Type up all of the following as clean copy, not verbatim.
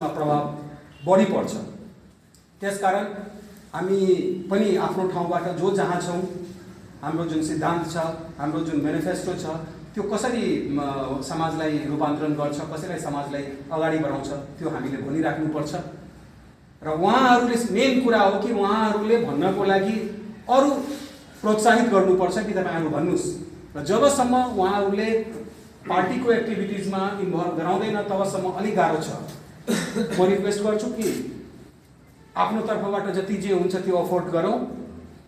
प्रभाव बढी पर्छ। त्यसकारण हामी पनि आफ्नो ठाउँबाट जो जहाँ छौँ, हाम्रो जुन सिद्धान्त छ, हाम्रो जुन म्यानिफेस्टो छ, त्यो कसरी समाजलाई रूपान्तरण गर्छ, कसरी समाजलाई अगाडि बढाउँछ, त्यो हामीले भनिराख्नुपर्छ। र उहाँहरूले मेन कुरा हो कि उहाँहरूले भन्नको लागि अरू प्रोत्साहित गर्नुपर्छ कि तपाईहरु भन्नुस्। र जबसम्म उहाँहरूले पार्टीको एक्टिभिटिजमा इन्भल्भ गराउँदैन तबसम्म अलि गाह्रो छ। म रिक्वेस्ट गर्छु कि आफ्नो तर्फबाट जति जे हुन्छ त्यो अफोर्ड गरौँ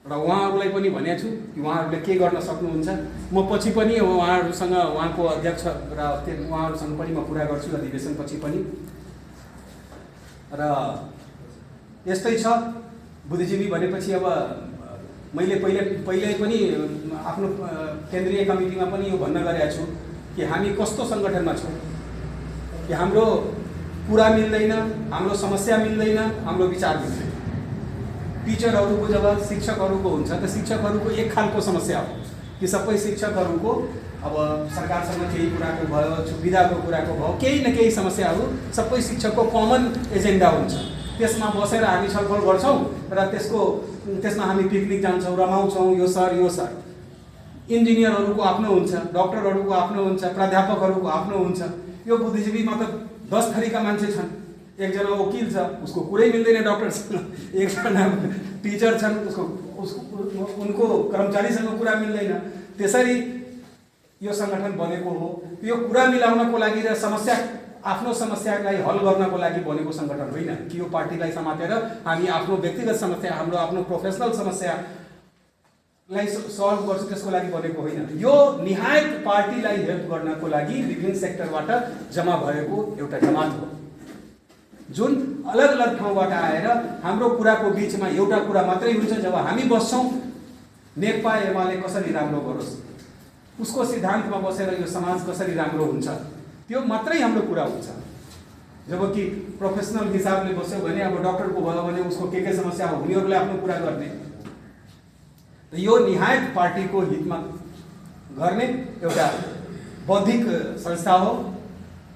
र उहाँहरूलाई पनि भनेको छु कि उहाँहरूले के गर्न सक्नुहुन्छ। म पछि पनि उहाँहरूसँग, उहाँको अध्यक्ष र उहाँहरूसँग पनि म कुरा गर्छु अधिवेशन पछि पनि। र यस्तै छ, बुद्धिजीवी भनेपछि अब मैले पहिले पनि आफ्नो केन्द्रीय कमिटीमा पनि यो भन्न गरेको छु कि हामी कस्तो सङ्गठनमा छौँ कि हाम्रो कुरा मिल्दैन, हाम्रो समस्या मिल्दैन, हाम्रो विचार मिल्दैन। टिचरहरूको जब शिक्षकहरूको हुन्छ त शिक्षकहरूको एक खालको समस्या हो कि सबै शिक्षकहरूको अब सरकारसँग केही कुराको भयो, सुविधाको कुराको भयो, केही न केही समस्याहरू सबै शिक्षकको कमन एजेन्डा हुन्छ। त्यसमा बसेर हामी छलफल गर्छौँ र त्यसमा हामी पिकनिक जान्छौँ, रमाउँछौँ, यो सर। इन्जिनियरहरूको आफ्नो हुन्छ, डक्टरहरूको आफ्नो हुन्छ, प्राध्यापकहरूको आफ्नो हुन्छ। यो बुद्धिजीवीमा त 10 थरीका मान्छे छन्। एकजना वकिल छ, उसको कुरै मिल्दैन डक्टरसँग। एकजना टिचर छन्, उनको कर्मचारीसँग कुरा मिल्दैन। त्यसरी यो सङ्गठन बनेको हो। यो कुरा मिलाउनको लागि र आफ्नो समस्यालाई हल गर्नको लागि बनेको सङ्गठन होइन कि यो पार्टीलाई समातेर हामी आफ्नो व्यक्तिगत समस्या, हाम्रो आफ्नो प्रोफेसनल समस्यालाई सल्भ गर्छु त्यसको लागि बनेको होइन। यो निहायत पार्टीलाई हेल्प गर्नको लागि विभिन्न सेक्टरबाट जम्मा भएको एउटा जमात हो, जुन अलग अलग ठाउँबाट आएर हाम्रो कुराको बिचमा एउटा कुरा मात्रै हुन्छ। जब हामी बस्छौँ, नेकपा एमाले कसरी राम्रो गरोस्, उसको सिद्धान्तमा बसेर यो समाज कसरी राम्रो हुन्छ, त्यो मात्रै हाम्रो कुरा हुन्छ। जबकि प्रोफेसनल हिसाबले बस्यो भने अब डक्टरको भयो भने उसको के समस्या हो, उनीहरूले आफ्नो कुरा गर्ने। यो निहायत पार्टीको हितमा गर्ने एउटा बौद्धिक संस्था हो।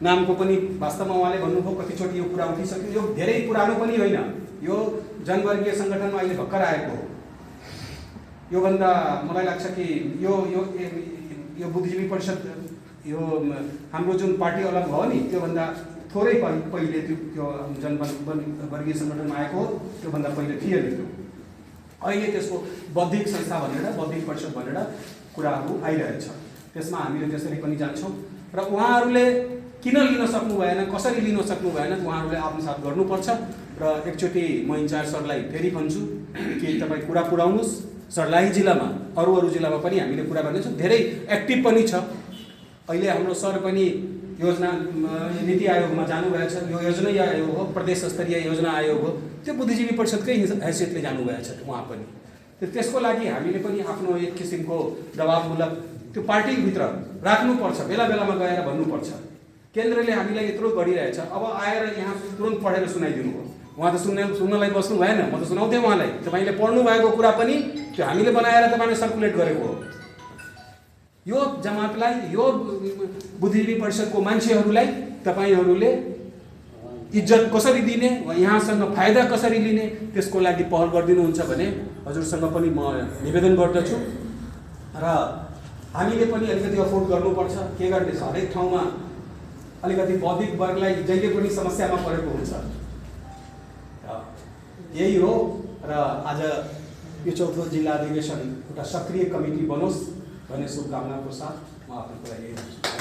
नामको पनि वास्तवमा उहाँले भन्नुभयो कतिचोटि यो कुरा उठिसक्यो। यो धेरै पुरानो पनि होइन, यो जनवर्गीय सङ्गठनमा अहिले भर्खर आएको हो। योभन्दा मलाई लाग्छ कि यो बुद्धिजीवी परिषद, यो हाम्रो जुन पार्टी अलग भयो नि, त्योभन्दा थोरै पहिले त्यो जनवर्गीय सङ्गठनमा आएको हो। त्योभन्दा पहिले थिएन त्यो। अहिले त्यसको बौद्धिक संस्था भनेर, बौद्धिक परिषद भनेर कुराहरू आइरहेछ। त्यसमा हामीले त्यसरी पनि जान्छौँ। र उहाँहरूले किन लिन सक्नु भएन, कसरी लिन सक्नु भएन, उहाँहरूले आत्मसात गर्नुपर्छ। र एकचोटि म इन्चार्ज सरलाई फेरि भन्छु कि तपाईँ कुरा पुर्याउनुहोस्। सर्लाही जिल्लामा, अरू जिल्लामा पनि हामीले कुरा गर्नेछौँ। धेरै एक्टिभ पनि छ। अहिले हाम्रो सर पनि योजना नीति आयोगमा जानुभएछ। यो योजना आयोग हो, प्रदेश स्तरीय योजना आयोग हो, त्यो बुद्धिजीवी परिषदकै हैसियतले जानुभएछ उहाँ पनि। त्यसको लागि हामीले पनि आफ्नो एक किसिमको दबावमूलक त्यो पार्टीभित्र राख्नुपर्छ। बेला बेलामा गएर भन्नुपर्छ केन्द्रले हामीलाई यत्रो गरिरहेछ, अब आएर यहाँ तुरन्त पढेर सुनाइदिनु हो। उहाँ त सुन्नलाई बस्नु भएन, म त सुनाउँथेँ उहाँलाई। तपाईँले पढ्नु भएको कुरा पनि त्यो हामीले बनाएर तपाईँले सर्कुलेट गरेको हो। यो जमातलाई, यो बुद्धिजीवी परिषदको मान्छेहरूलाई तपाईँहरूले इज्जत कसरी दिने, यहाँसँग फाइदा कसरी लिने, त्यसको लागि पहल गरिदिनुहुन्छ भने हजुरसँग पनि म निवेदन गर्दछु। र हामीले पनि अलिकति अफोर्ड गर्नुपर्छ। के गर्ने छ, हरेक ठाउँमा अलिकति बौद्धिक वर्गलाई जहिले पनि समस्यामा परेको हुन्छ। यही हो। र आज यो 4थो जिल्ला अधिवेशन एउटा सक्रिय कमिटी बनोस् भन्ने शुभकामनाको साथ म आफ्नो कुरा यही भन्छु।